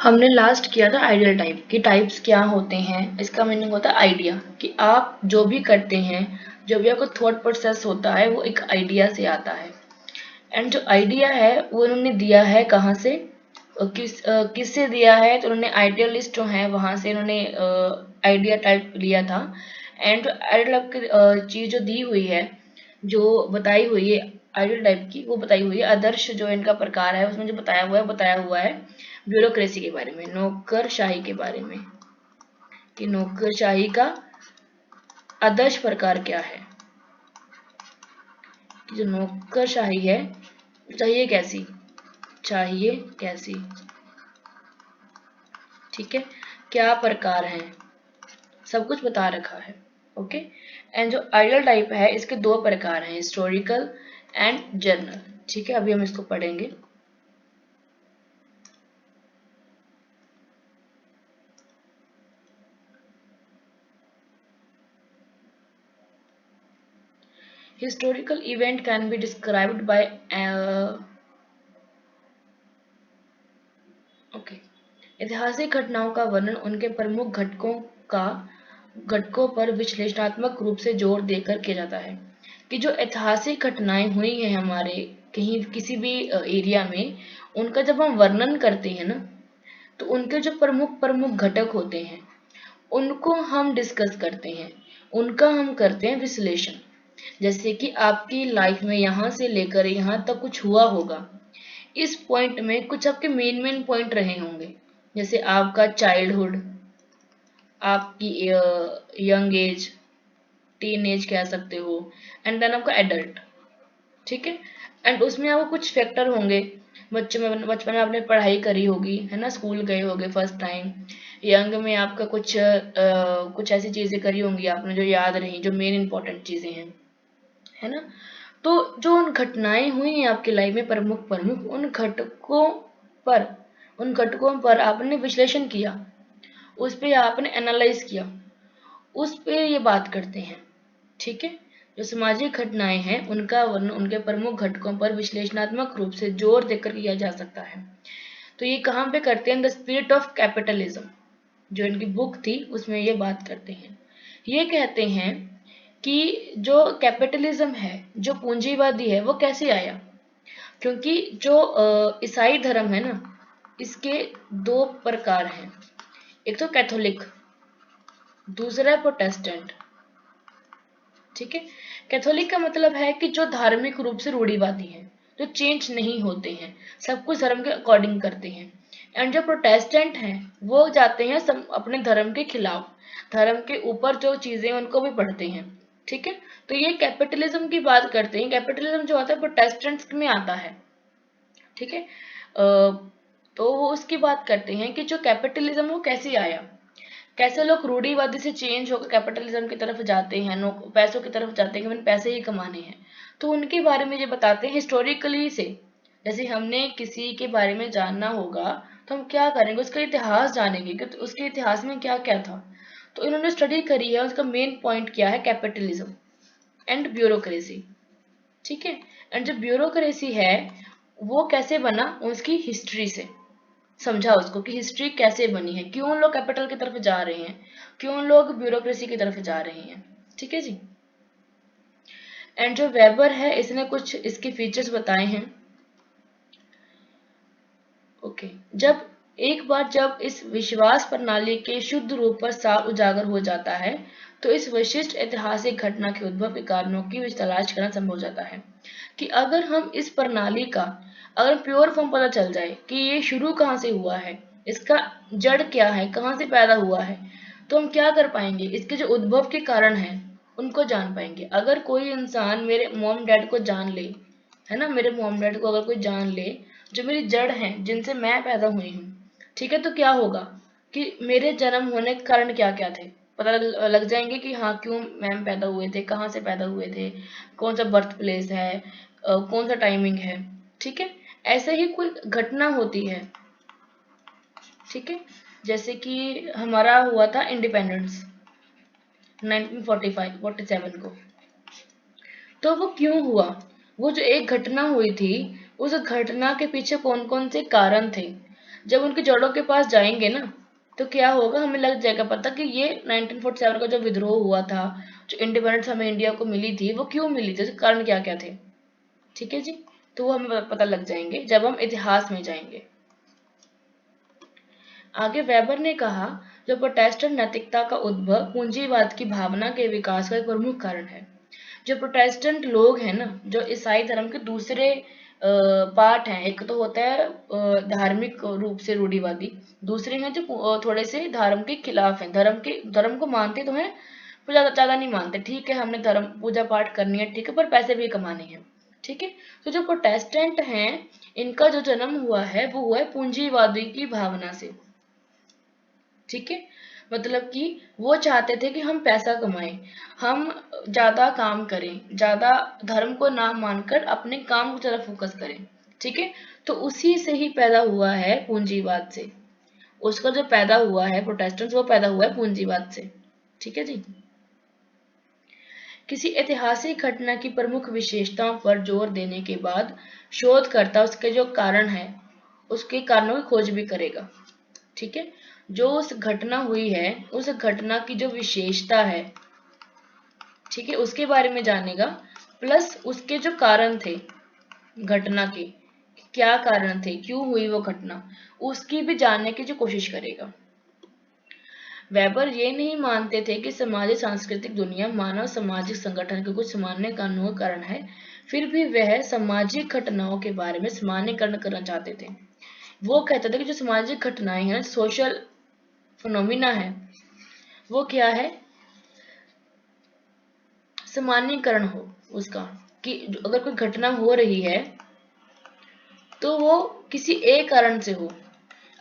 हमने लास्ट किया था आइडियल टाइप कि टाइप्स क्या होते हैं। इसका मीनिंग होता है आइडिया, कि आप जो भी करते हैं, जो भी आपका थॉट प्रोसेस होता है वो एक आइडिया से आता है। एंड जो आइडिया है वो उन्होंने दिया है कहाँ से, किससे दिया है, तो उन्होंने आइडियलिस्ट जो है वहाँ से उन्होंने आइडिया टाइप लिया था। एंड जो आइडियल टाइप की चीज़ जो दी हुई है, जो बताई हुई है आइडियल टाइप की, वो बताई हुई है आदर्श जो इनका प्रकार है उसमें जो बताया हुआ है ब्यूरोक्रेसी के बारे में, नौकरशाही के बारे में, कि नौकरशाही का आदर्श प्रकार क्या है, कि जो नौकरशाही है चाहिए कैसी, ठीक है, क्या प्रकार है, सब कुछ बता रखा है। ओके। एंड जो आइडियल टाइप है इसके दो प्रकार हैं, हिस्टोरिकल एंड जर्नल। ठीक है, अभी हम इसको पढ़ेंगे। Historical event can be described by okay. ऐतिहासिक घटनाओं का वर्णन उनके प्रमुख घटकों पर विश्लेषणात्मक रूप से जोर देकर किया जाता है। कि जो ऐतिहासिक घटनाएं हुई हैं हमारे कहीं किसी भी एरिया में, उनका जब हम वर्णन करते हैं ना, तो उनके जो प्रमुख प्रमुख घटक होते हैं उनको हम डिस्कस करते हैं, उनका हम करते हैं विश्लेषण। जैसे कि आपकी लाइफ में यहाँ से लेकर यहाँ तक कुछ हुआ होगा, इस पॉइंट में कुछ आपके मेन मेन पॉइंट रहे होंगे। जैसे आपका चाइल्डहुड, आपकी यंग एज, टीन एज कह सकते हो, एंड देन आपका एडल्ट। ठीक है। एंड उसमें आपको कुछ फैक्टर होंगे, बचपन में आपने पढ़ाई करी होगी, है ना, स्कूल गए होगे फर्स्ट टाइम। यंग में आपका कुछ ऐसी चीजें करी होंगी आपने जो याद रही, जो मेन इंपॉर्टेंट चीजें हैं, है ना। तो जो उन घटनाएं हुई हैं आपकी लाइफ में प्रमुख प्रमुख, पर उन घटकों पर आपने विश्लेषण किया, उस पे आपने एनालाइज किया, उस पे ये बात करते हैं। ठीक है। जो सामाजिक घटनाएं हैं उनका वर्णन उनके प्रमुख घटकों पर विश्लेषणात्मक रूप से जोर देकर किया जा सकता है। तो ये कहाँ पे करते हैं, द स्पिरिट ऑफ कैपिटलिज्म, जो इनकी बुक थी उसमें ये बात करते हैं। ये कहते हैं कि जो कैपिटलिज्म है, जो पूंजीवादी है, वो कैसे आया। क्योंकि जो ईसाई धर्म है ना, इसके दो प्रकार हैं, एक तो कैथोलिक, दूसरा है प्रोटेस्टेंट। ठीक है। कैथोलिक का मतलब है कि जो धार्मिक रूप से रूढ़िवादी हैं, जो चेंज नहीं होते हैं, सब कुछ धर्म के अकॉर्डिंग करते हैं। एंड जो प्रोटेस्टेंट हैं वो जाते हैं सब अपने धर्म के खिलाफ, धर्म के ऊपर जो चीजें उनको भी पढ़ते हैं। ठीक है। तो ये कैपिटलिज्म की बात करते हैं, कैपिटलिज्म जो आता है प्रोटेस्टेंट्स में आता है। ठीक है। तो वो उसकी बात करते हैं कि जो कैपिटलिज्म वो कैसे आया, कैसे लोग रूढ़िवादी से चेंज होकर कैपिटलिज्म की तरफ जाते हैं, पैसों की तरफ जाते हैं कि मैंने पैसे ही कमाने हैं। तो उनके बारे में ये बताते हैं हिस्टोरिकली से। जैसे हमने किसी के बारे में जानना होगा तो हम क्या करेंगे, उसका इतिहास जानेंगे कि उसके इतिहास में क्या क्या था। तो इन्होंने स्टडी करी है, उसका मेन पॉइंट क्या है, कैपिटलिज्म एंड ब्यूरोक्रेसी। ठीक है। एंड जो ब्यूरोक्रेसी है वो कैसे बना, उसकी हिस्ट्री से समझा उसको कि हिस्ट्री कैसे बनी है, क्यों लोग कैपिटल की तरफ जा रहे हैं, क्यों लोग ब्यूरोक्रेसी की तरफ जा रहे हैं। ठीक है जी। एंड जो वेबर है इसने कुछ इसके फीचर्स बताए हैं। ओके। जब इस विश्वास प्रणाली के शुद्ध रूप पर साफ उजागर हो जाता है, तो इस विशिष्ट ऐतिहासिक घटना के उद्भव के कारणों की तलाश करना संभव हो जाता है। कि अगर हम इस प्रणाली का अगर प्योर फॉर्म पता चल जाए कि ये शुरू कहाँ से हुआ है, इसका जड़ क्या है, कहाँ से पैदा हुआ है, तो हम क्या कर पाएंगे, इसके जो उद्भव के कारण हैं उनको जान पाएंगे। अगर कोई इंसान मेरे मॉम डैड को जान ले, है ना, मेरे मॉम डैड को अगर कोई जान ले, जो मेरी जड़ है जिनसे मैं पैदा हुई हूँ, ठीक है, तो क्या होगा कि मेरे जन्म होने के कारण क्या क्या थे, पता लग जाएंगे कि हाँ क्यों मैम पैदा हुए थे, कहाँ से पैदा हुए थे, कौन सा बर्थ प्लेस है, कौन सा टाइमिंग है। ठीक है। ऐसे ही कोई घटना होती है। ठीक है। जैसे कि हमारा हुआ था इंडिपेंडेंस 1947 को, तो वो क्यों हुआ, वो जो एक घटना हुई थी, उस घटना के पीछे कौन कौन से कारण थे, जब उनकी जड़ों के पास जाएंगे ना, तो क्या होगा, हमें लग जाएगा पता कि ये 1947 का जो विद्रोह हुआ था, जो इंडिपेंडेंस हमें इंडिया को मिली थी, वो क्यों मिली थी, उसके कारण क्या क्या थे। ठीक है जी, तो वो हमें पता लग जाएंगे जब हम इतिहास में जाएंगे। आगे वेबर ने कहा, जो प्रोटेस्टेंट नैतिकता का उद्भव पूंजीवाद की भावना के विकास का एक प्रमुख कारण है। जो प्रोटेस्टेंट लोग हैं ना, जो ईसाई धर्म के दूसरे पार्ट हैं, एक तो होता है धार्मिक रूप से रूढ़िवादी, दूसरे हैं जो थोड़े से धर्म के खिलाफ हैं, धर्म को मानते तो हैं पर ज्यादा नहीं मानते। ठीक है, हमने धर्म पूजा पाठ करनी है, ठीक है, पर पैसे भी कमाने हैं। ठीक है, तो जो प्रोटेस्टेंट हैं, इनका जो जन्म हुआ है वो हुआ है पूंजीवादी की भावना से। ठीक है, मतलब कि वो चाहते थे कि हम पैसा कमाएं, हम ज्यादा काम करें, ज्यादा धर्म को ना मानकर अपने काम की तरफ फोकस करें। ठीक है, तो उसी से ही पैदा हुआ है पूंजीवाद से। उसका जो पैदा हुआ है प्रोटेस्टेंट, वो पैदा हुआ है पूंजीवाद से। ठीक है जी, किसी ऐतिहासिक घटना की प्रमुख विशेषताओं पर जोर देने के बाद शोधकर्ता उसके जो कारण है, उसके कारणों की खोज भी करेगा। ठीक है, जो उस घटना हुई है, उस घटना की जो विशेषता है, ठीक है, उसके बारे में जानेगा, प्लस उसके जो कारण थे घटना के, क्या कारण थे, क्यों हुई वो घटना, उसकी भी जानने की जो कोशिश करेगा। वेबर ये नहीं मानते थे कि सामाजिक सांस्कृतिक दुनिया मानव सामाजिक संगठन के कुछ सामान्य कानूनों का कारण है, फिर भी वह सामाजिक घटनाओं के बारे में सामान्यकरण करना चाहते थे। वो कहते थे कि जो सामाजिक घटनाएं हैं, सोशल फिनोमिना है, वो क्या है, सामान्यकरण हो उसका, कि अगर कोई घटना हो रही है तो वो किसी एक कारण से हो।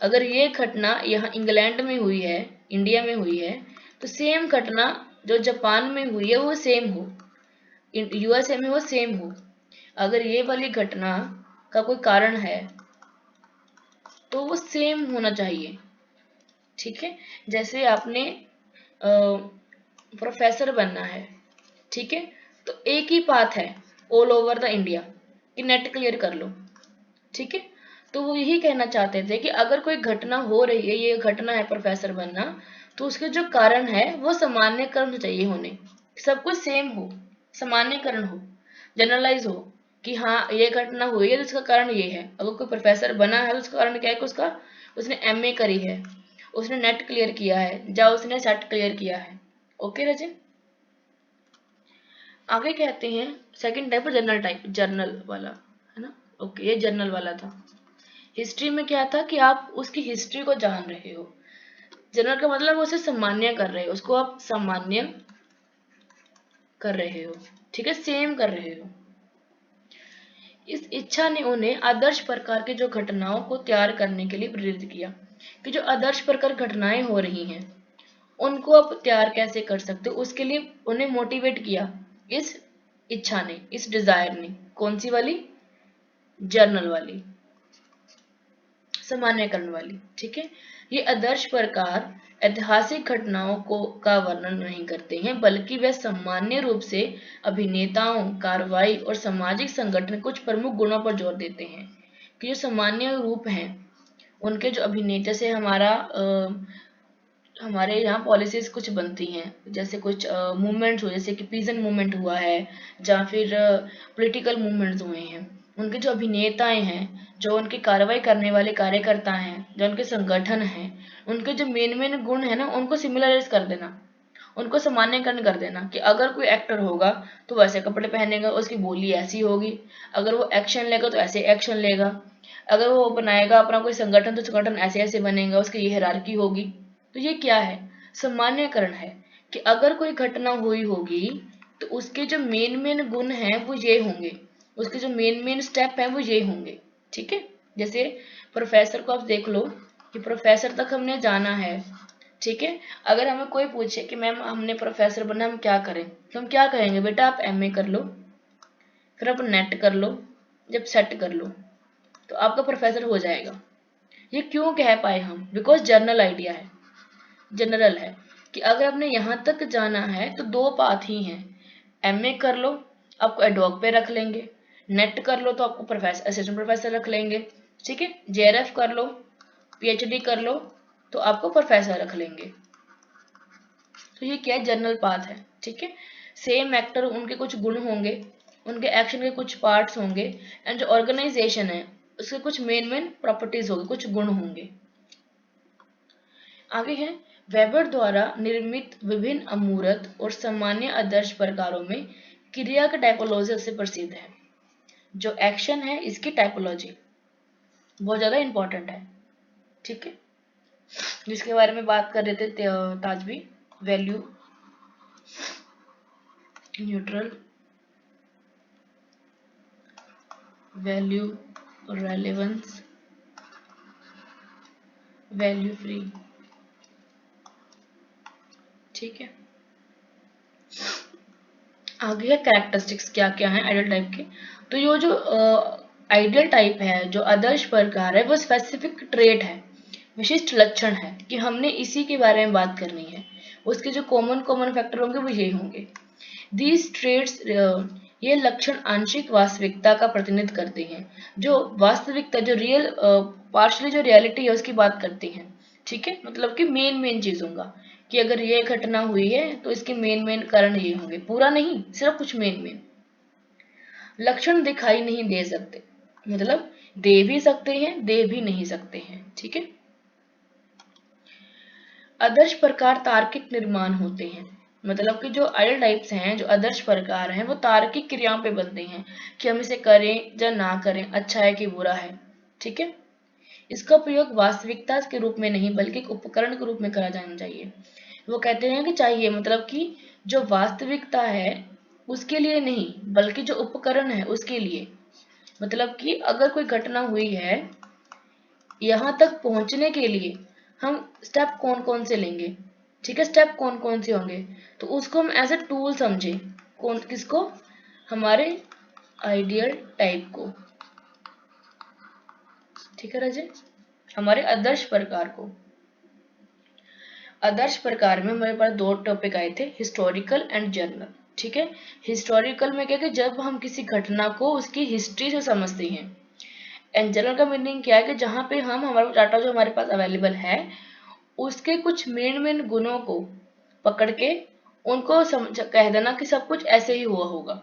अगर ये घटना यहाँ इंग्लैंड में हुई है, इंडिया में हुई है, तो सेम घटना जो जापान में हुई है वो सेम हो, यूएसए में वो सेम हो। अगर ये वाली घटना का कोई कारण है तो वो सेम होना चाहिए। ठीक है, जैसे आपने प्रोफेसर बनना है, ठीक है, तो एक ही पाथ है ऑल ओवर द इंडिया कि नेट क्लियर कर लो। ठीक है, तो वो यही कहना चाहते थे कि अगर कोई घटना हो रही है, ये घटना है प्रोफेसर बनना, तो उसके जो कारण है वो सामान्यकरण चाहिए होने, सब कुछ सेम हो, सामान्यकरण हो, जनरलाइज हो, कि हाँ ये घटना हुई है तो इसका कारण ये है। अगर कोई प्रोफेसर बना है तो उसका कारण क्या है कि उसका उसने एमए करी है, उसने नेट क्लियर किया है, या उसने सेट क्लियर किया है। ओके रजन, आगे कहते हैं second type general type, journal वाला है ना। ओके, ये जर्नल वाला था। हिस्ट्री में क्या था कि आप उसकी हिस्ट्री को जान रहे हो। जनरल का मतलब उसे सामान्य कर रहे हो, उसको आप सामान्य कर रहे हो, ठीक है, सेम कर रहे हो। इस इच्छा ने उन्हें आदर्श प्रकार की जो घटनाओं को तैयार करने के लिए प्रेरित किया, कि जो आदर्श प्रकार घटनाएं हो रही हैं उनको आप तैयार कैसे कर सकते हो, उसके लिए उन्हें मोटिवेट किया इस इच्छा ने, इस डिजायर ने। कौन सी वाली, जर्नल वाली, सामान्यकरण वाली। ठीक है, ये आदर्श प्रकार ऐतिहासिक घटनाओं को का वर्णन नहीं करते हैं, बल्कि वे सामान्य रूप से अभिनेताओं, कार्रवाई और सामाजिक संगठन कुछ प्रमुख गुणों पर जोर देते हैं। कि जो सामान्य रूप हैं उनके, जो अभिनेता से हमारे यहाँ पॉलिसीज कुछ बनती हैं, जैसे कुछ मूवमेंट्स हुए, जैसे कि पीजन मूवमेंट हुआ है, या फिर पॉलिटिकल मूवमेंट्स हुए हैं, उनके जो अभिनेताएं हैं, जो उनकी कार्रवाई करने वाले कार्यकर्ता हैं, जो उनके संगठन हैं, उनके जो मेन मेन गुण है ना, उनको सिमिलराइज कर देना, उनको सामान्यकरण कर देना, कि अगर कोई एक्टर होगा तो वैसे कपड़े पहनेगा, उसकी बोली ऐसी होगी, अगर वो एक्शन लेगा तो ऐसे एक्शन लेगा, अगर वो बनाएगा अपना कोई संगठन तो संगठन ऐसे ऐसे बनेगा, उसकी ये हायरार्की होगी। तो ये क्या है, सामान्यकरण है, कि अगर कोई घटना हुई होगी तो उसके जो मेन मेन गुण हैं वो ये होंगे, उसके जो मेन मेन स्टेप हैं वो ये होंगे। ठीक है, जैसे प्रोफेसर को आप देख लो कि प्रोफेसर तक हमने जाना है। ठीक है, अगर हमें कोई पूछे कि मैम हमने प्रोफेसर बनना, हम क्या करें, तो हम क्या कहेंगे, बेटा आप एमए कर लो, फिर आप नेट कर लो, जब सेट कर लो तो आपका प्रोफेसर हो जाएगा। ये क्यों कह पाए हम, बिकॉज जर्नल आइडिया है, जनरल है, कि अगर आपने यहाँ तक जाना है तो दो पाथ ही हैं, एमए कर लो आपको एडोक पे रख लेंगे, नेट कर लो तो आपको प्रोफेसर असिस्टेंट प्रोफेसर रख लेंगे, ठीक है, जेआरएफ कर लो PhD कर लो तो आपको प्रोफेसर रख लेंगे। तो ये क्या जनरल पाथ है, ठीक है। सेम एक्टर, उनके कुछ गुण होंगे, उनके एक्शन के कुछ पार्ट्स होंगे, एंड जो ऑर्गेनाइजेशन है उसके कुछ मेन प्रॉपर्टीज होंगे, कुछ गुण होंगे। आगे है, वेबर द्वारा निर्मित विभिन्न अमूर्त और सामान्य आदर्श प्रकारों में क्रिया का टाइपोलॉजी सबसे प्रसिद्ध है। जो एक्शन है इसकी टाइपोलॉजी बहुत ज्यादा इंपॉर्टेंट है, ठीक है, जिसके बारे में बात कर रहे थे ताजवी, value, neutral, value relevance, value free, ठीक है। आगे है कैरेक्टरिस्टिक्स क्या क्या है आइडियल टाइप के। तो ये जो आइडियल टाइप है, जो आदर्श प्रकार है, वो स्पेसिफिक ट्रेट है, विशिष्ट लक्षण है कि हमने इसी के बारे में बात करनी है। उसके जो कॉमन फैक्टर होंगे वो यही होंगे। दीज ट्रेड्स, ये लक्षण आंशिक वास्तविकता का प्रतिनिधित्व करते हैं, जो वास्तविकता, जो रियल पार्शली जो रियलिटी है उसकी बात करती हैं, ठीक है। मतलब कि मेन चीजों का, कि अगर ये घटना हुई है तो इसके मेन कारण ये होंगे, पूरा नहीं, सिर्फ कुछ मेन लक्षण दिखाई नहीं दे सकते, मतलब दे भी सकते हैं, दे भी नहीं सकते हैं, ठीक है। आदर्श प्रकार तार्किक निर्माण होते हैं, मतलब कि जो आइडियल टाइप्स हैं, जो आदर्श प्रकार हैं, वो तार्किक क्रियाओं पे बनते हैं कि हम इसे करें या ना करें, अच्छा है कि बुरा है, ठीक है। इसका प्रयोग वास्तविकता के रूप में नहीं बल्कि एक उपकरण के रूप में करा जाना चाहिए। वो कहते हैं कि चाहिए, मतलब कि जो वास्तविकता है उसके लिए नहीं बल्कि जो उपकरण है उसके लिए। मतलब कि अगर कोई घटना हुई है, यहाँ तक पहुंचने के लिए हम स्टेप कौन कौन से लेंगे, ठीक है, स्टेप कौन कौन से होंगे, तो उसको हम एज अ टूल समझे, कौन किसको, हमारे आइडियल टाइप को, ठीक है राजे, हमारे आदर्श प्रकार को। आदर्श प्रकार में हमारे पास दो टॉपिक आए थे, हिस्टोरिकल एंड जर्नल, ठीक है। हिस्टोरिकल में क्या कि जब हम किसी घटना को उसकी हिस्ट्री से समझते हैं, एंड जर्नल का मीनिंग क्या है कि जहाँ पे हम हमारा डाटा जो हमारे पास अवेलेबल है उसके कुछ मेन गुणों को पकड़ के उनको कह देना कि सब कुछ ऐसे ही हुआ होगा।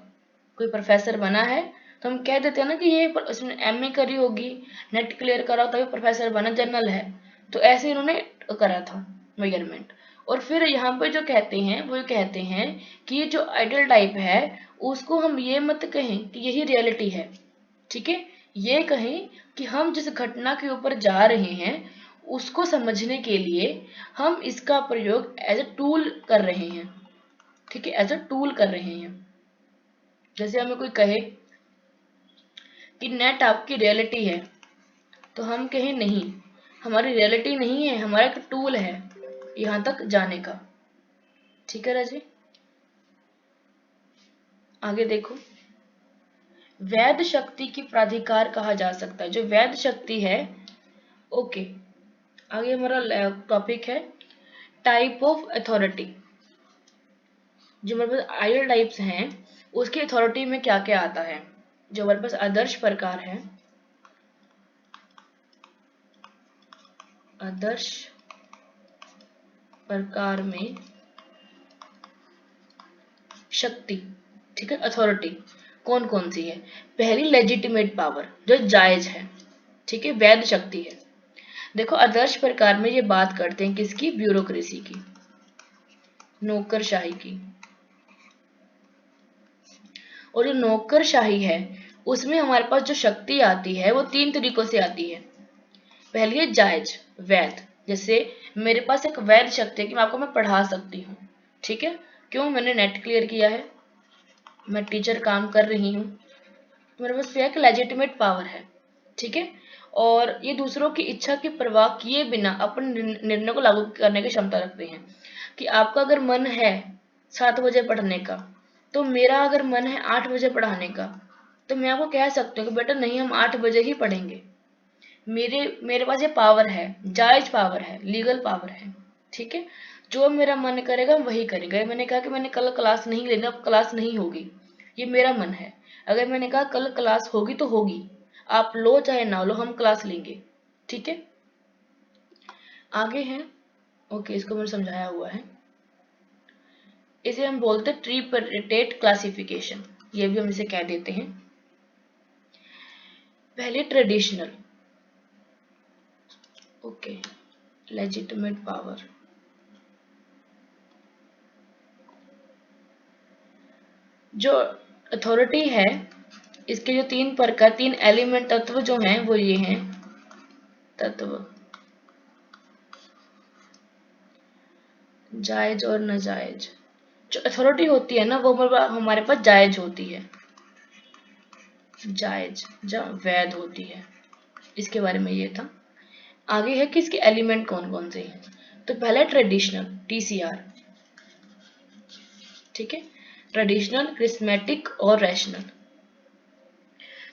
कोई प्रोफेसर बना है तो हम कह देते हैं ना कि ये उसने MA करी होगी, नेट क्लियर करा तभी प्रोफेसर बना, जनरल है, तो ऐसे इन्होंने करा था मेजरमेंट। और फिर यहाँ पे जो कहते हैं वो कहते हैं कि ये जो आइडियल टाइप है उसको हम ये मत कहें कि यही रियलिटी है, ठीक है, ये कहें कि हम जिस घटना के ऊपर जा रहे हैं उसको समझने के लिए हम इसका प्रयोग एज अ टूल कर रहे हैं, ठीक है, एज अ टूल कर रहे हैं। जैसे हमें कोई कहे कि नेट आपकी रियलिटी है, तो हम कहें नहीं, हमारी रियलिटी नहीं है, हमारा एक टूल है यहां तक जाने का, ठीक है राजी। आगे देखो, वैध शक्ति की प्राधिकार कहा जा सकता है, जो वैध शक्ति है, ओके। आगे हमारा टॉपिक है टाइप ऑफ अथॉरिटी। जो हमारे पास आइडियल टाइप्स हैं उसकी अथॉरिटी में क्या क्या आता है। जो हमारे पास आदर्श प्रकार है, आदर्श प्रकार में शक्ति, ठीक है, अथॉरिटी कौन कौन सी है। पहली लेजिटिमेट पावर, जो जायज है, ठीक है, वैध शक्ति है। देखो आदर्श प्रकार में ये बात करते हैं किसकी, ब्यूरोक्रेसी की, नौकरशाही की। और जो नौकरशाही है उसमें हमारे पास जो शक्ति आती है वो 3 तरीकों से आती है। पहली है जायज, वैध, जैसे मेरे पास एक वैध शक्ति है कि मैं पढ़ा सकती हूँ, ठीक है, क्यों, मैंने नेट क्लियर किया है, मैं टीचर काम कर रही हूँ, तो मेरे पास एक लेजिटिमेट पावर है, ठीक है। और ये दूसरों की इच्छा की परवाह किए बिना अपने निर्णय को लागू करने की क्षमता रखते हैं। कि आपका अगर मन है 7 बजे पढ़ने का, तो मेरा अगर मन है 8 बजे पढ़ाने का, तो मैं आपको कह सकती हूँ कि बेटा नहीं, हम 8 बजे ही पढ़ेंगे। मेरे पास ये पावर है, जायज पावर है, लीगल पावर है, ठीक है। जो मेरा मन करेगा वही करेगा। मैंने कहा कि मैंने कल क्लास नहीं लेना, अब क्लास नहीं होगी, ये मेरा मन है। अगर मैंने कहा कल क्लास होगी तो होगी, आप लो चाहे ना लो, हम क्लास लेंगे, ठीक है। आगे है, ओके, इसको मैंने समझाया हुआ है। इसे हम बोलते हैं ट्रिपरेटेड क्लासिफिकेशन, ये भी हम इसे कह देते हैं। पहले ट्रेडिशनल, ओके, लेजिटिमेट पावर। जो अथॉरिटी है, इसके जो तीन प्रकार, तीन एलिमेंट तत्व जो हैं वो ये हैं। तत्व जायज और नाजायज। जो अथॉरिटी होती है ना वो हमारे पास जायज होती है, जायज जो वैध होती है, इसके बारे में ये था। आगे है कि इसके एलिमेंट कौन कौन से हैं। तो पहला ट्रेडिशनल, टीसीआर, ठीक है, ट्रेडिशनल, क्रिस्मेटिक और रैशनल।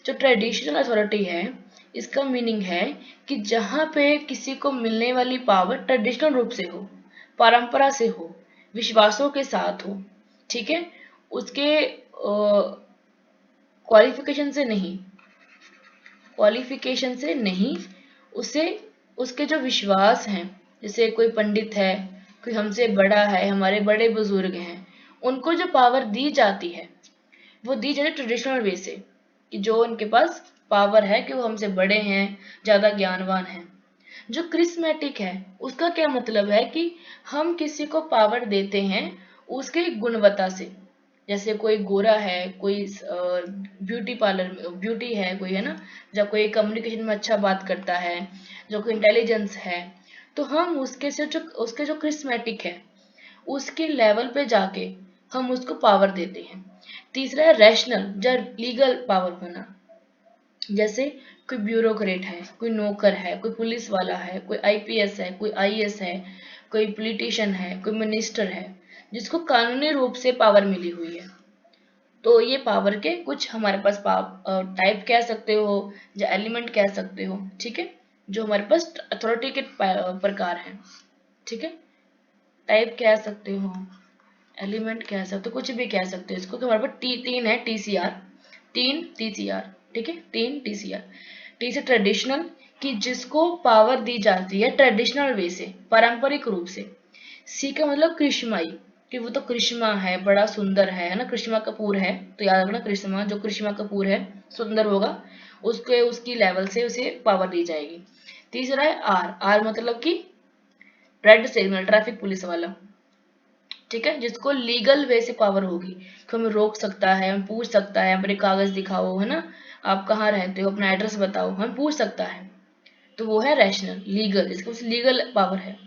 जो ट्रेडिशनल अथॉरिटी है, इसका मीनिंग है कि जहां पे किसी को मिलने वाली पावर ट्रेडिशनल रूप से हो, परंपरा से हो, विश्वासों के साथ हो, ठीक है, उसके क्वालिफिकेशन से नहीं, क्वालिफिकेशन से नहीं, उसे उसके जो विश्वास हैं, जैसे कोई पंडित है, कोई हमसे बड़ा है, हमारे बड़े बुजुर्ग हैं, उनको जो पावर दी जाती है वो दी जाती है ट्रेडिशनल वे से, कि जो उनके पास पावर है कि वो हमसे बड़े हैं, ज्यादा ज्ञानवान हैं। जो क्रिस्मेटिक है, उसका क्या मतलब है कि हम किसी को पावर देते हैं उसके गुणवत्ता से। जैसे कोई गोरा है, कोई ब्यूटी पार्लर ब्यूटी है कोई, है ना, जब कोई कम्युनिकेशन में अच्छा बात करता है, जो कोई इंटेलिजेंस है, तो हम उसके जो क्रिस्मेटिक है उसके लेवल पे जाके हम उसको पावर देते हैं। तीसरा है रैशनल, जो लीगल पावर होना। जैसे कोई ब्यूरोक्रेट है, कोई नौकर है, कोई पुलिस वाला है, कोई आईपीएस है, कोई आईएएस है, कोई पॉलिटिशियन है, कोई मिनिस्टर है, जिसको कानूनी रूप से पावर मिली हुई है। तो ये पावर के कुछ हमारे पास टाइप कह सकते हो या एलिमेंट कह सकते हो, ठीक है, जो हमारे पास अथॉरिटी के प्रकार हैं, ठीक है। टाइप कह सकते हो, एलिमेंट कह सकते हो, कुछ भी कह सकते हो इसको। तो हमारे पास तीन है टीसीआर, तीन टीसीआर, ठीक है, तीन टीसीआर। टी से ट्रेडिशनल, कि जिसको पावर दी जाती है ट्रेडिशनल वे से, पारंपरिक रूप से। सी का मतलब कृष्माई, कि वो तो कृष्मा है, बड़ा सुंदर है ना, कृष्मा कपूर है, तो याद रखना कृष्मा, जो कृष्मा कपूर है सुंदर होगा, उसके उसकी लेवल से उसे पावर दी जाएगी। तीसरा है आर, आर मतलब कि रेड सिग्नल, ट्रैफिक पुलिस वाला, ठीक है, जिसको लीगल वे से पावर होगी, कि हमें रोक सकता है, हमें पूछ सकता है, अपने कागज दिखाओ, है ना, आप कहाँ रहते हो, अपना एड्रेस बताओ, हमें पूछ सकता है। तो वो है रैशनल, लीगल, इसको लीगल पावर है।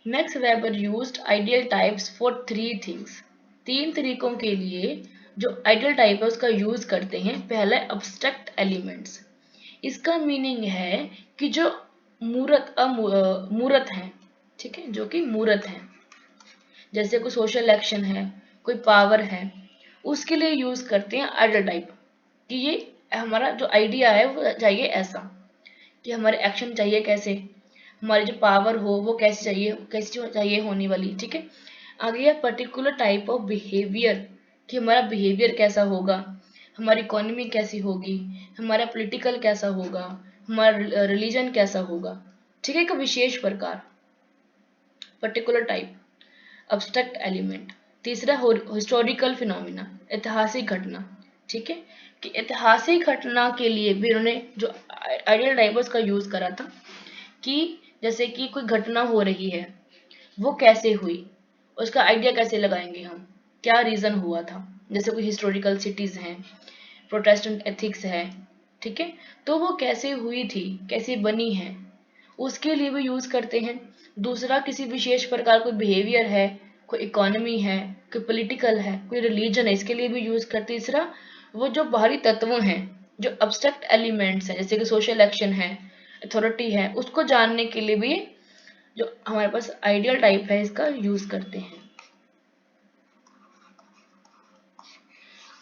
Max weber used ideal types for three things. तीन तरीकों के लिए जो आइडियल टाइप है उसका यूज करते हैं। पहला है अब्स्ट्रैक्ट एलिमेंट्स। इसका मीनिंग है कि जो मूर्त हैं, ठीक है, जो कि मूर्त हैं, जैसे कोई सोशल एक्शन है, कोई पावर है, उसके लिए यूज करते हैं आइडियल टाइप, कि ये हमारा जो आइडिया है वो चाहिए ऐसा, कि हमारे एक्शन चाहिए कैसे, हमारी जो पावर हो वो कैसी चाहिए होने वाली, ठीक है। आगे है पर्टिकुलर टाइप ऑफ बिहेवियर, कि हमारा बिहेवियर कैसा होगा, हमारी इकोनॉमी कैसी होगी, हमारा पॉलिटिकल कैसा होगा, हमारा रिलीजन कैसा होगा, ठीक है, एक विशेष प्रकार, पर्टिकुलर टाइप, अब्स्ट्रैक्ट एलिमेंट। तीसरा हिस्टोरिकल फिनोमिना, ऐतिहासिक घटना, ठीक है, कि ऐतिहासिक घटना के लिए भी उन्होंने जो आइडियल टाइप का यूज करा था, कि जैसे कि कोई घटना हो रही है, वो कैसे हुई, उसका आइडिया कैसे लगाएंगे हम, क्या रीजन हुआ था। जैसे कोई हिस्टोरिकल सिटीज हैं, प्रोटेस्टेंट एथिक्स है, ठीक है, तो वो कैसे हुई थी, कैसे बनी है, उसके लिए भी यूज करते हैं। दूसरा किसी विशेष प्रकार कोई बिहेवियर है, कोई इकोनॉमी है, कोई पॉलिटिकल है, कोई रिलीजन है, इसके लिए भी यूज करते। तीसरा वो जो बाहरी तत्व हैं, जो अब्स्ट्रैक्ट एलिमेंट्स हैं, जैसे कि सोशल एक्शन है, अथॉरिटी है, उसको जानने के लिए भी जो हमारे पास आइडियल टाइप है इसका यूज करते हैं।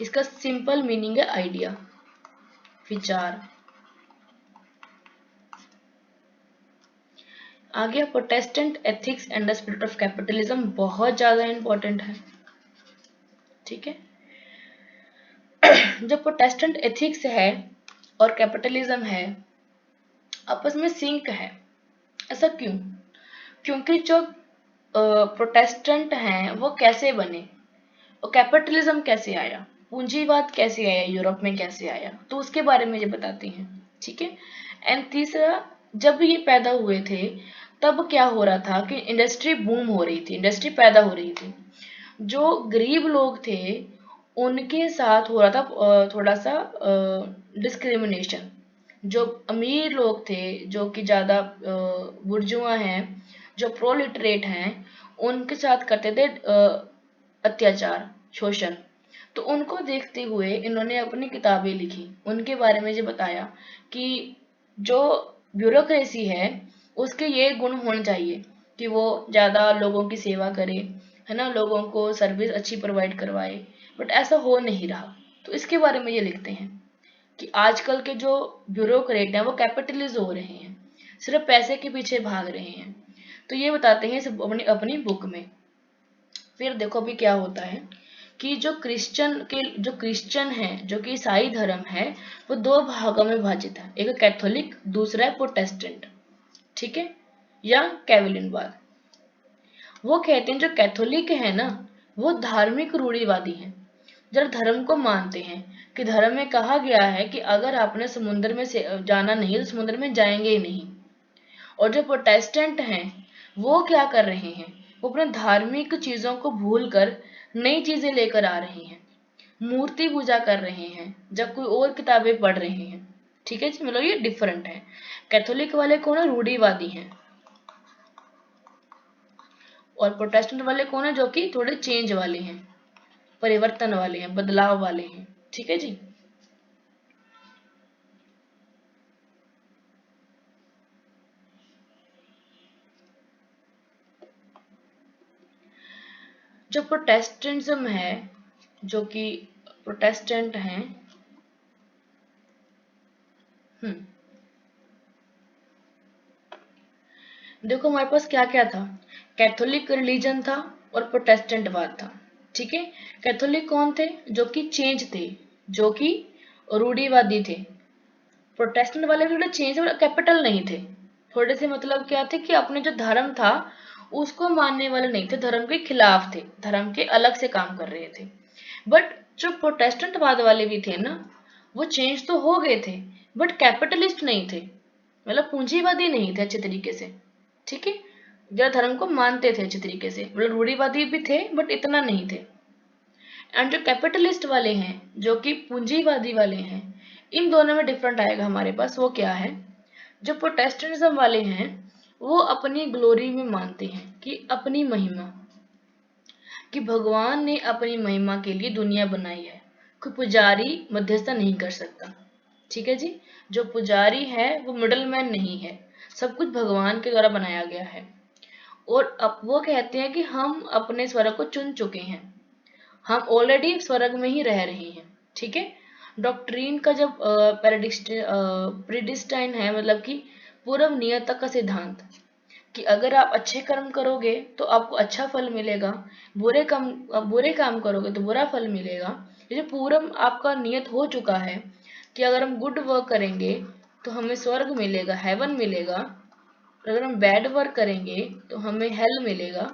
इसका सिंपल मीनिंग है आइडिया, विचार। आगे Protestant ethics and the spirit of capitalism, बहुत ज्यादा इंपॉर्टेंट है, ठीक है। जो प्रोटेस्टेंट एथिक्स है और कैपिटलिज्म है, आपस में सिंक है। ऐसा क्यों? क्योंकि जो प्रोटेस्टेंट हैं वो कैसे बने, और कैपिटलिज्म कैसे आया, पूंजीवाद कैसे आया, यूरोप में कैसे आया, तो उसके बारे में ये बताती हैं। ठीक है। एंड तीसरा, जब ये पैदा हुए थे तब क्या हो रहा था कि इंडस्ट्री बूम हो रही थी, इंडस्ट्री पैदा हो रही थी। जो गरीब लोग थे उनके साथ हो रहा था थोड़ा सा डिस्क्रिमिनेशन। जो अमीर लोग थे, जो कि ज़्यादा बुर्जुआ हैं, जो प्रोलिटरेट हैं, उनके साथ करते थे अत्याचार, शोषण। तो उनको देखते हुए इन्होंने अपनी किताबें लिखी, उनके बारे में ये बताया कि जो ब्यूरोक्रेसी है उसके ये गुण होने चाहिए कि वो ज़्यादा लोगों की सेवा करे, है ना, लोगों को सर्विस अच्छी प्रोवाइड करवाए। बट ऐसा हो नहीं रहा, तो इसके बारे में ये लिखते हैं कि आजकल के जो ब्यूरोक्रेट हैं वो कैपिटलिस्ट हो रहे हैं, सिर्फ पैसे के पीछे भाग रहे हैं। तो ये बताते हैं सब अपनी अपनी बुक में। फिर देखो अभी क्या होता है कि जो क्रिश्चियन है, जो कि ईसाई धर्म है, वो दो भागों में विभाजित है, एक कैथोलिक, दूसरा है प्रोटेस्टेंट। ठीक है, या कैवलिनवाद। वो कहते हैं जो कैथोलिक है ना, वो धार्मिक रूढ़िवादी हैं, जब धर्म को मानते हैं कि धर्म में कहा गया है कि अगर आपने समुद्र में से जाना नहीं है तो समुद्र में जाएंगे ही नहीं। और जो प्रोटेस्टेंट हैं वो क्या कर रहे हैं, वो अपने धार्मिक चीजों को भूल कर नई चीजें लेकर आ रहे हैं, मूर्ति पूजा कर रहे हैं जब कोई और किताबें पढ़ रहे हैं। ठीक है जी, मतलब ये डिफरेंट है। कैथोलिक वाले कौन है, रूढ़िवादी हैं, और प्रोटेस्टेंट वाले कौन है, जो कि थोड़े चेंज वाले हैं, परिवर्तन वाले हैं, बदलाव वाले हैं। ठीक है जी। जो प्रोटेस्टेंटिज्म है, जो कि प्रोटेस्टेंट हैं, हम्म, देखो हमारे पास क्या क्या था, कैथोलिक रिलीजन था और प्रोटेस्टेंटवाद था। ठीक है। कैथोलिक कौन थे, जो कि चेंज थे, जो कि रूढ़िवादी थे। प्रोटेस्टेंट वाले भी थोड़े चेंज और कैपिटल नहीं थे, थोड़े से मतलब क्या थे कि अपने जो धर्म था उसको मानने वाले नहीं थे, धर्म के खिलाफ थे, धर्म के अलग से काम कर रहे थे। बट जो प्रोटेस्टेंटवाद वाले भी थे ना, वो चेंज तो हो गए थे बट कैपिटलिस्ट नहीं थे, मतलब पूंजीवादी नहीं थे अच्छे तरीके से। ठीक है। जरा धर्म को मानते थे अच्छे तरीके से, मतलब रूढ़िवादी भी थे बट इतना नहीं थे। एंड जो कैपिटलिस्ट वाले हैं, जो कि पूंजीवादी वाले हैं, इन दोनों में डिफरेंट आएगा हमारे पास। वो क्या है, जो प्रोटेस्टेंटिज्म वाले हैं वो अपनी ग्लोरी में मानते हैं कि अपनी महिमा, कि भगवान ने अपनी महिमा के लिए दुनिया बनाई है, कोई पुजारी मध्यस्थता नहीं कर सकता। ठीक है जी। जो पुजारी है वो मिडल मैन नहीं है, सब कुछ भगवान के द्वारा बनाया गया है। और अब वो कहते हैं कि हम अपने स्वर्ग को चुन चुके हैं, हम ऑलरेडी स्वर्ग में ही रह रहे हैं। ठीक है। डॉक्ट्रीन का जब प्रेडिस्टाइन है, मतलब कि पूर्व नियत का सिद्धांत, कि अगर आप अच्छे कर्म करोगे तो आपको अच्छा फल मिलेगा, बुरे काम करोगे तो बुरा फल मिलेगा। ये जो पूर्व आपका नियत हो चुका है कि अगर हम गुड वर्क करेंगे तो हमें स्वर्ग मिलेगा, हेवन मिलेगा, और अगर हम बैड वर्क करेंगे तो हमें हेल मिलेगा।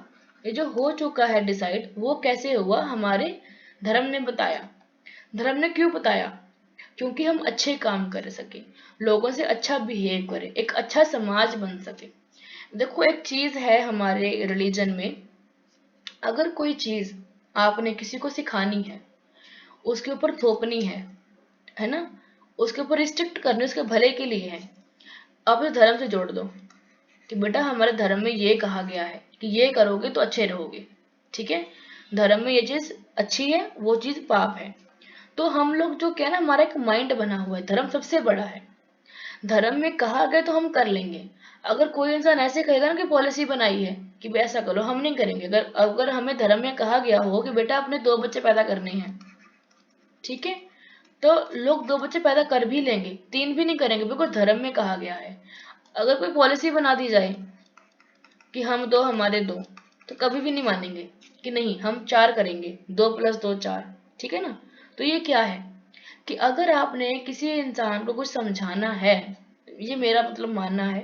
ये जो हो चुका है डिसाइड, वो कैसे हुआ, हमारे धर्म ने बताया। धर्म ने क्यों बताया, क्योंकि हम अच्छे काम कर सके, लोगों से अच्छा बिहेव करें, एक अच्छा समाज बन सके। देखो एक चीज है हमारे रिलीजन में, अगर कोई चीज आपने किसी को सिखानी है, उसके ऊपर थोपनी है ना, उसके ऊपर रिस्ट्रिक्ट करनी, उसके भले के लिए है, आप इस धर्म से जोड़ दो कि बेटा हमारे धर्म में ये कहा गया है कि ये करोगे तो अच्छे रहोगे। ठीक है। धर्म में ये चीज अच्छी है, वो चीज पाप है। तो हम लोग जो क्या है ना, हमारा एक माइंड बना हुआ है, धर्म सबसे बड़ा है, धर्म में कहा गया तो हम कर लेंगे। अगर कोई इंसान ऐसे कहेगा ना कि पॉलिसी बनाई है कि भाई ऐसा करो, हम नहीं करेंगे। अगर अगर हमें धर्म में कहा गया हो कि बेटा अपने 2 बच्चे पैदा करने हैं, ठीक है, तो लोग 2 बच्चे पैदा कर भी लेंगे, 3 भी नहीं करेंगे, बिल्कुल धर्म में कहा गया है। अगर कोई पॉलिसी बना दी जाए कि हम 2 हमारे 2, तो कभी भी नहीं मानेंगे कि नहीं हम 4 करेंगे, 2 + 2 4। ठीक है ना। तो ये क्या है कि अगर आपने किसी इंसान को कुछ समझाना है, ये मेरा मतलब मानना है,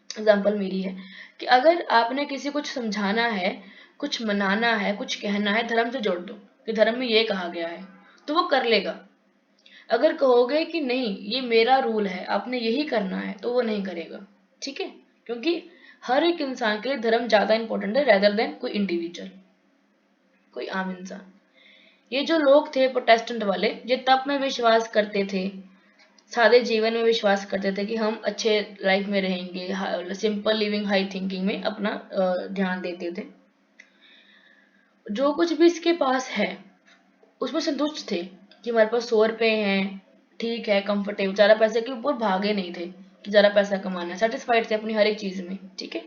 एग्जाम्पल मेरी है, कि अगर आपने किसी कुछ समझाना है, कुछ मनाना है, कुछ कहना है, धर्म से जोड़ दो कि धर्म में ये कहा गया है, तो वो कर लेगा। अगर कहोगे कि नहीं ये मेरा रूल है, आपने यही करना है, तो वो नहीं करेगा। ठीक है, क्योंकि हर एक इंसान के लिए धर्म ज्यादा इंपॉर्टेंट है रेदर देन कोई इंडिविजुअल, कोई आम इंसान। ये जो लोग थे प्रोटेस्टेंट वाले, ये तब में विश्वास करते थे, सादे जीवन में विश्वास करते थे कि हम अच्छे लाइफ में रहेंगे, सिंपल लिविंग हाई थिंकिंग में अपना ध्यान देते थे। जो कुछ भी इसके पास है उसमें संतुष्ट थे कि हमारे पास 100 रुपए हैं, ठीक है, कंफर्टेबल, ज्यादा पैसे के ऊपर भागे नहीं थे कि ज्यादा पैसा कमाना है, सेटिस्फाइड थे अपनी हर एक चीज में। ठीक है,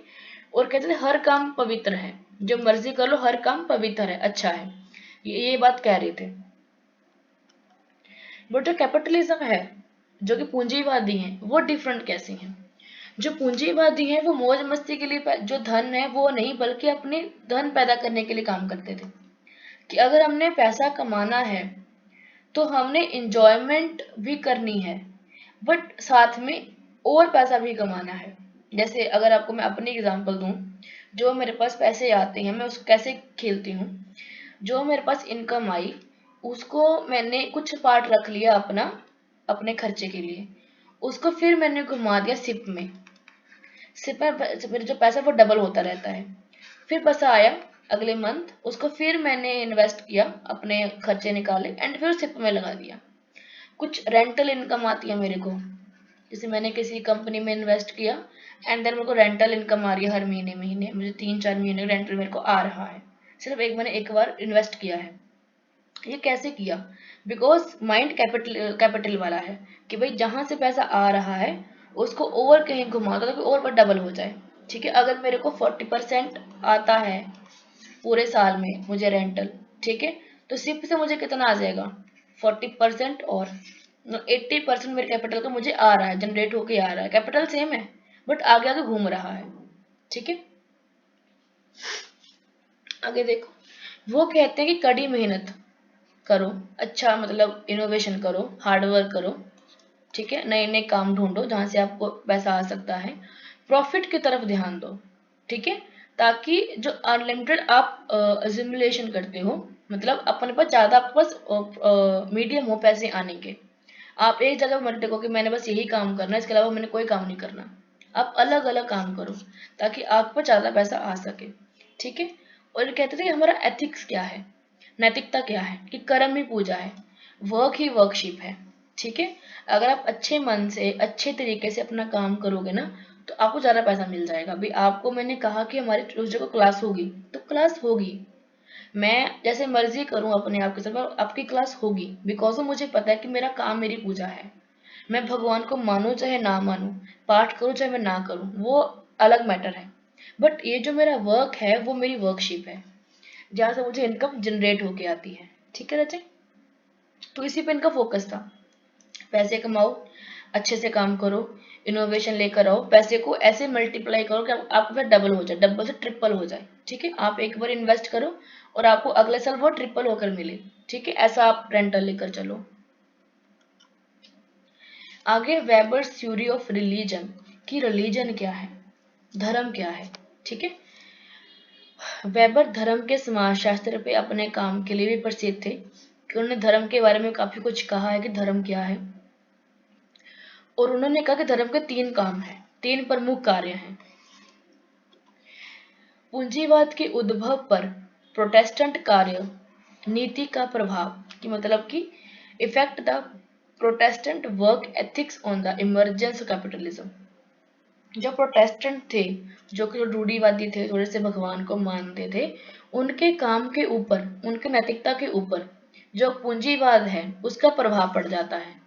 और कहते थे हर काम पवित्र है, जो मर्जी कर लो, हर काम पवित्र है, अच्छा है, ये बात कह रहे थे। बट जो कैपिटलिज्म है, जो कि पूंजीवादी है, वो डिफरेंट कैसे हैं? जो पूंजीवादी है वो मौज मस्ती के लिए जो धन है वो नहीं, बल्कि अपने धन पैदा करने के लिए काम करते थे। कि अगर हमने पैसा कमाना है तो हमने इंजॉयमेंट भी करनी है, बट साथ में और पैसा भी कमाना है। जैसे अगर आपको मैं अपनी एग्जांपल दूं, जो मेरे पास पैसे आते हैं मैं उसको कैसे खेलती हूँ, जो मेरे पास इनकम आई उसको मैंने कुछ पार्ट रख लिया अपना, अपने खर्चे के लिए, उसको फिर मैंने घुमा दिया सिप में। सिप में मेरा जो पैसा वो डबल होता रहता है। फिर पैसा आया अगले मंथ, उसको फिर मैंने इन्वेस्ट किया, अपने खर्चे निकाले एंड फिर सिप में लगा दिया। कुछ रेंटल इनकम आती है मेरे को, जैसे मैंने किसी कंपनी में इन्वेस्ट किया एंड देन मेरे को रेंटल इनकम आ रही है हर महीने महीने, मुझे 3-4 महीने रेंटल मेरे को आ रहा है, सिर्फ मैंने एक बार इन्वेस्ट किया है। ये कैसे किया? बिकॉज माइंड कैपिटल वाला है कि भाई जहां से पैसा आ रहा है उसको और कहीं घुमा दो ताकि और पर डबल हो जाए। ठीक है, अगर मेरे को 40% आता है पूरे साल में मुझे रेंटल, ठीक है, तो सिर्फ से मुझे कितना आ जाएगा? 40% और 80% मेरे कैपिटल का मुझे आ रहा है, जनरेट होके आ रहा है, कैपिटल सेम है बट आगे आगे घूम रहा है। ठीक है, आगे देखो, वो कहते हैं कि कड़ी मेहनत करो, अच्छा मतलब इनोवेशन करो, हार्ड वर्क करो, ठीक है, नए नए काम ढूंढो जहां से आपको पैसा आ सकता है, प्रॉफिट की तरफ ध्यान दो। ठीक है, ताकि जो अनलिमिटेड आप अज्यूमुलेशन करते हो, मतलब अपने पास ज्यादा, आपके पास मीडियम हो पैसे आने के, आप एक जगह मत टिको कि मैंने बस यही काम करना है, इसके अलावा मैंने कोई काम नहीं करना। आप अलग अलग काम करो ताकि आपको ज्यादा पैसा आ सके। ठीक है, और कहते थे कि हमारा एथिक्स क्या है, नैतिकता क्या है, कि कर्म ही पूजा है, वर्क ही वर्कशिप है। ठीक है, अगर आप अच्छे मन से अच्छे तरीके से अपना काम करोगे ना तो आपको ज्यादा पैसा मिल जाएगा। अभी आपको मैंने कहा कि हमारी ट्यूसडे को क्लास होगी, तो क्लास होगी, मैं जैसे मर्जी करूं अपने आप के साथ, पर आपकी क्लास होगी बिकॉज मुझे पता है कि मेरा काम मेरी पूजा है। मैं भगवान को मानूं चाहे ना मानूं, पाठ करूं चाहे मैं ना करूं, वो अलग मैटर है, बट ये जो मेरा वर्क है वो मेरी वर्कशिप है जहां से मुझे इनकम जनरेट होके आती है। ठीक है रचे, तो इसी पे इनका फोकस था, पैसे कमाओ, अच्छे से काम करो, इनोवेशन लेकर आओ, पैसे को ऐसे मल्टीप्लाई करो कि आपके पास डबल हो जाए, डबल से ट्रिपल हो जाए। ठीक है, आप एक बार इन्वेस्ट करो और आपको अगले साल वो ट्रिपल होकर मिले। ठीक है, ऐसा आप रेंटल लेकर चलो। आगे वेबर्स थ्योरी ऑफ रिलीजन, कि रिलीजन क्या है, धर्म क्या है। ठीक है, वेबर धर्म के समाजशास्त्र पे अपने काम के लिए भी प्रसिद्ध थे, कि उन्होंने धर्म के बारे में काफी कुछ कहा है कि धर्म क्या है, और उन्होंने कहा कि धर्म के 3 काम हैं, 3 प्रमुख कार्य हैं। पूंजीवाद के उद्भव पर प्रोटेस्टेंट कार्य नीति का प्रभाव, कि मतलब कि effect the Protestant work ethics on the emergence of capitalism. जो प्रोटेस्टेंट थे, जो कि रूढ़िवादी थे, थोड़े से भगवान को मानते थे, उनके काम के ऊपर, उनके नैतिकता के ऊपर जो पूंजीवाद है उसका प्रभाव पड़ जाता है।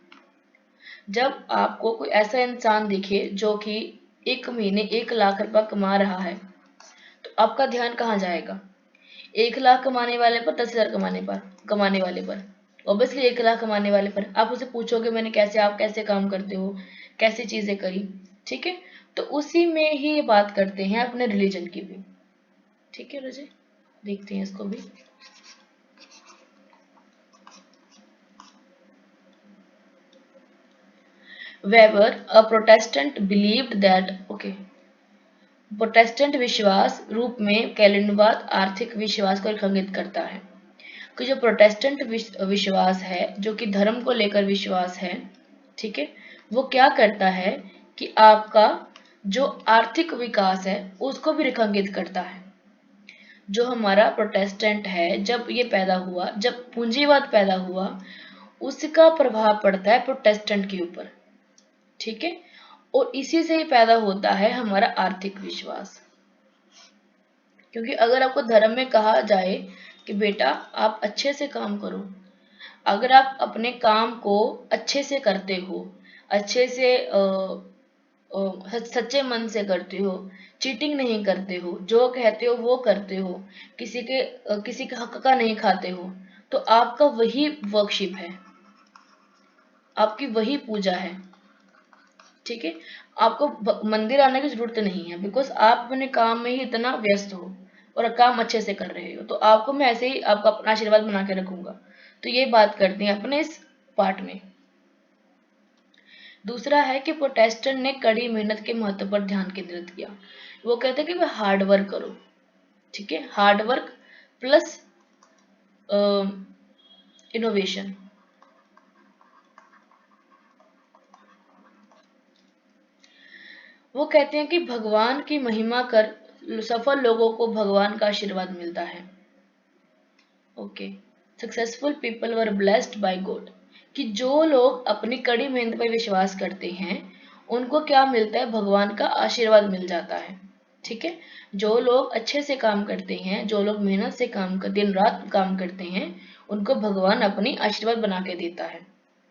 जब आपको कोई ऐसा इंसान दिखे जो कि एक महीने 1 लाख रुपया कमा रहा है, तो आपका ध्यान कहाँ जाएगा? 1 लाख कमाने वाले पर, 10,000 कमाने वाले पर, ऑब्वियसली 1 लाख कमाने वाले पर। आप उसे पूछोगे मैंने कैसे, आप कैसे काम करते हो, कैसी चीजें करी। ठीक है, तो उसी में ही ये बात करते हैं अपने रिलीजन की भी। ठीक है रजे, देखते हैं इसको भी। Weber a Protestant believed that okay Protestant विश्वास रूप में कैलेंडरवाद आर्थिक विश्वास को रेखांकित करता है कि जो प्रोटेस्टेंट विश्वास है, जो कि धर्म को लेकर विश्वास है, ठीक है, वो क्या करता है कि आपका जो आर्थिक विकास है उसको भी रेखांकित करता है। जो हमारा प्रोटेस्टेंट है, जब ये पैदा हुआ, जब पूंजीवाद पैदा हुआ, उसका प्रभाव पड़ता है प्रोटेस्टेंट के ऊपर, ठीक है, और इसी से ही पैदा होता है हमारा आर्थिक विश्वास। क्योंकि अगर आपको धर्म में कहा जाए कि बेटा आप अच्छे से काम करो, अगर आप अपने काम को अच्छे से करते हो, अच्छे से सच्चे मन से करते हो, चीटिंग नहीं करते हो, जो कहते हो वो करते हो, किसी के हक का नहीं खाते हो, तो आपका वही वर्कशिप है, आपकी वही पूजा है, ठीक है। आपको मंदिर आने की जरूरत नहीं है, बिकॉज आप अपने काम में ही इतना व्यस्त हो और काम अच्छे से कर रहे हो, तो आपको मैं ऐसे ही आपका अपना आशीर्वाद बना के रखूंगा। तो ये बात करते हैं अपने इस पार्ट में। दूसरा है कि प्रोटेस्टेंट ने कड़ी मेहनत के महत्व पर ध्यान केंद्रित किया। वो कहते हैं कि भाई हार्ड वर्क करो, ठीक है, हार्ड वर्क प्लस इनोवेशन। वो कहते हैं कि भगवान की महिमा कर सफल लोगों को भगवान का आशीर्वाद मिलता है। Okay, successful people were blessed by God, कि जो लोग अपनी कड़ी मेहनत पर विश्वास करते हैं उनको क्या मिलता है, भगवान का आशीर्वाद मिल जाता है, ठीक है। जो लोग अच्छे से काम करते हैं, जो लोग मेहनत से काम कर दिन रात काम करते हैं, उनको भगवान अपनी आशीर्वाद बना के देता है,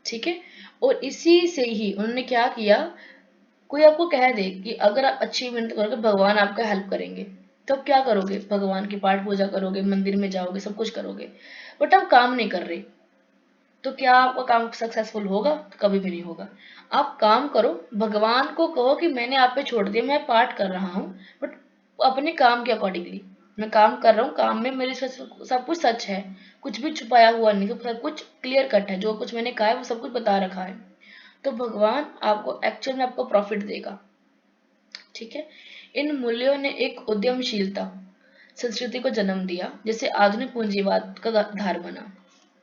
ठीक है। और इसी से ही उन्होंने क्या किया, कोई आपको कह दे कि अगर आप अच्छी मेहनत करोगे भगवान आपका हेल्प करेंगे, तो आप क्या करोगे, भगवान की पाठ पूजा करोगे, मंदिर में जाओगे, सब कुछ करोगे, बट आप काम नहीं कर रहे, तो क्या आपका काम सक्सेसफुल होगा, तो कभी भी नहीं होगा। आप काम करो, भगवान को कहो कि मैंने आप पे छोड़ दिया, मैं पाठ कर रहा हूँ, बट अपने काम के अकॉर्डिंगली मैं काम कर रहा हूँ, काम में मेरे सब कुछ सच है, कुछ भी छुपाया हुआ नहीं, सब कुछ क्लियर कट है, जो कुछ मैंने कहा है वो सब कुछ बता रखा है, तो भगवान आपको एक्चुअल में आपको प्रॉफिट देगा, ठीक है। इन मूल्यों ने एक उद्यमशीलता संस्कृति को जन्म दिया, जिसे आधुनिक पूंजीवाद का आधार बना,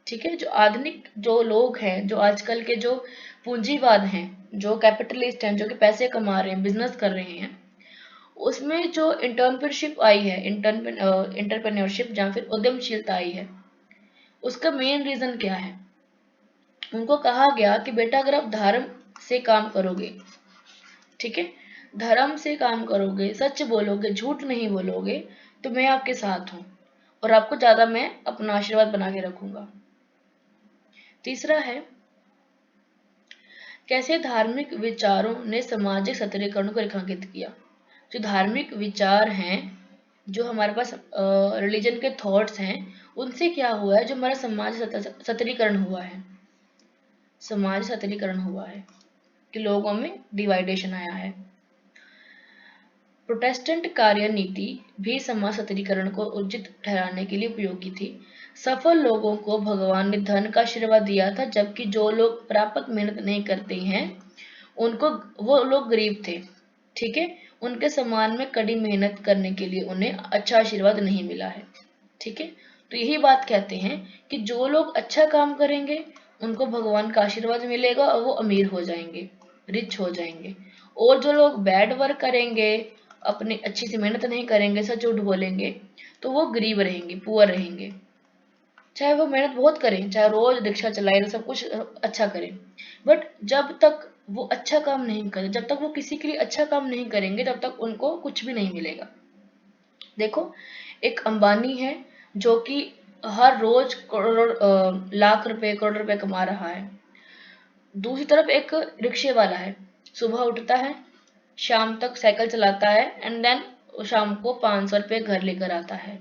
ठीक है। जो आधुनिक जो लोग हैं, जो आजकल के जो पूंजीवाद हैं, जो कैपिटलिस्ट हैं, जो कि पैसे कमा रहे हैं, बिजनेस कर रहे हैं, उसमें जो इंटर्नशिप आई है, इंटरप्रेन्योरशिप या फिर उद्यमशीलता आई है, उसका मेन रीजन क्या है, उनको कहा गया कि बेटा अगर आप धर्म से काम करोगे, ठीक है, धर्म से काम करोगे, सच बोलोगे, झूठ नहीं बोलोगे, तो मैं आपके साथ हूं और आपको ज्यादा मैं अपना आशीर्वाद बना के रखूंगा। तीसरा है कैसे धार्मिक विचारों ने सामाजिक सतरीकरण को रेखांकित किया। जो धार्मिक विचार हैं, जो हमारे पास रिलीजन के थॉट्स हैं, उनसे क्या हुआ है, जो हमारा समाज सतरीकरण हुआ है, समाज सतरीकरण हुआ है कि लोगों में डिवाइडेशन आया है। प्रोटेस्टेंट कार्यनीति भी समाज सतरीकरण को उचित ठहराने के लिए उपयोगी थी। सफल लोगों को भगवान ने धन का आशीर्वाद दिया था, जबकि जो लोग प्राप्त मेहनत नहीं करते हैं उनको वो लोग गरीब थे, ठीक है, उनके सम्मान में कड़ी मेहनत करने के लिए उन्हें अच्छा आशीर्वाद नहीं मिला है, ठीक है। तो यही बात कहते हैं कि जो लोग अच्छा काम करेंगे उनको भगवान का आशीर्वाद मिलेगा और वो अमीर हो जाएंगे, रिच हो जाएंगे, और जो लोग बैड वर्क करेंगे, अपनी अच्छी सी मेहनत नहीं करेंगे, सच झूठ बोलेंगे, तो वो गरीब रहेंगे, पुअर रहेंगे, चाहे वो मेहनत बहुत करें, चाहे रोज रिक्शा चलाए, सब कुछ अच्छा करें, बट जब तक वो अच्छा काम नहीं करे, जब तक वो किसी के लिए अच्छा काम नहीं करेंगे, तब तक उनको कुछ भी नहीं मिलेगा। देखो, एक अंबानी है जो कि हर रोज लाख रुपए करोड़ रुपए कमा रहा है। दूसरी तरफ एक रिक्शे वाला है, सुबह उठता है, शाम तक साइकिल चलाता है, एंड देन शाम को 500 रुपये घर लेकर आता है।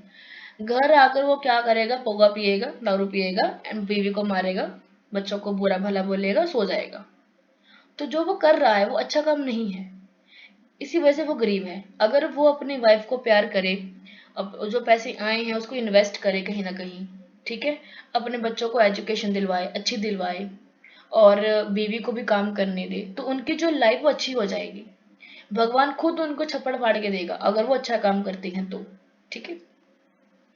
घर आकर वो क्या करेगा, पोगा पिएगा, दारू पिएगा एंड बीवी को मारेगा, बच्चों को बुरा भला बोलेगा, सो जाएगा। तो जो वो कर रहा है वो अच्छा काम नहीं है, इसी वजह से वो गरीब है। अगर वो अपनी वाइफ को प्यार करे, अब जो पैसे आए हैं उसको इन्वेस्ट करे कहीं ना कहीं, ठीक है, अपने बच्चों को एजुकेशन दिलवाए, अच्छी दिलवाए, और बीवी को भी काम करने दे, तो उनकी जो लाइफ वो अच्छी हो जाएगी। भगवान खुद उनको छप्पड़ फाड़ के देगा अगर वो अच्छा काम करती हैं तो। ठीक है,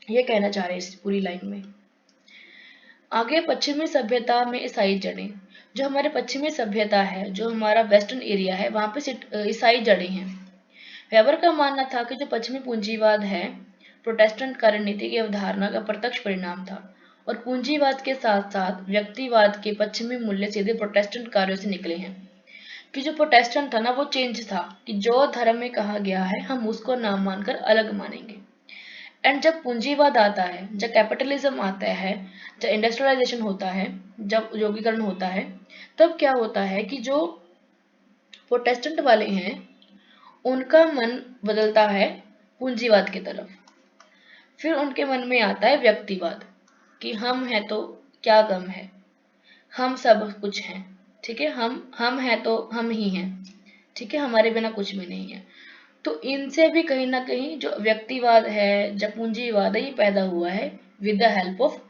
ये कहना चाह रहे हैं इस पूरी लाइन में। आगे पश्चिमी सभ्यता में ईसाई जड़ें। जो हमारे पश्चिमी सभ्यता है, जो हमारा वेस्टर्न एरिया है, वहां पे ईसाई जड़ें हैं। वेबर का मानना था कि जो पश्चिमी पूंजीवाद है प्रोटेस्टेंट कार्यनीति की अवधारणा का प्रत्यक्ष परिणाम था, और पूंजीवाद के साथ साथ व्यक्तिवाद के पश्चिमी मूल्य सीधे प्रोटेस्टेंट कार्यों से निकले हैं। कि जो प्रोटेस्टेंट था ना, वो चेंज था कि जो धर्म में कहा गया है हम उसको ना मानकर अलग मानेंगे। एंड जब पूंजीवाद आता है, जब कैपिटलिज्म आता है, जब इंडस्ट्रियलाइजेशन होता है, जब उद्योगीकरण होता है, तब क्या होता है कि जो प्रोटेस्टेंट वाले हैं उनका मन बदलता है पूंजीवाद की तरफ। फिर उनके मन में आता है व्यक्तिवाद कि हम हैं तो क्या गम है, हम सब कुछ हैं। ठीक है, हम हैं तो हम ही हैं। ठीक है, हमारे बिना कुछ भी नहीं है। तो इनसे भी कहीं ना कहीं जो व्यक्तिवाद है, जब पूंजीवाद है, ये पैदा हुआ है with the help of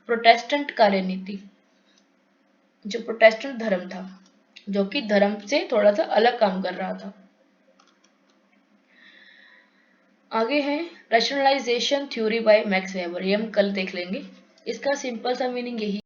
Protestant कार्यनीति, जो प्रोटेस्टेंट धर्म था, जो कि धर्म से थोड़ा सा अलग काम कर रहा था। आगे है rationalisation theory by Max Weber, ये हम कल देख लेंगे। इसका सिंपल सा मीनिंग यही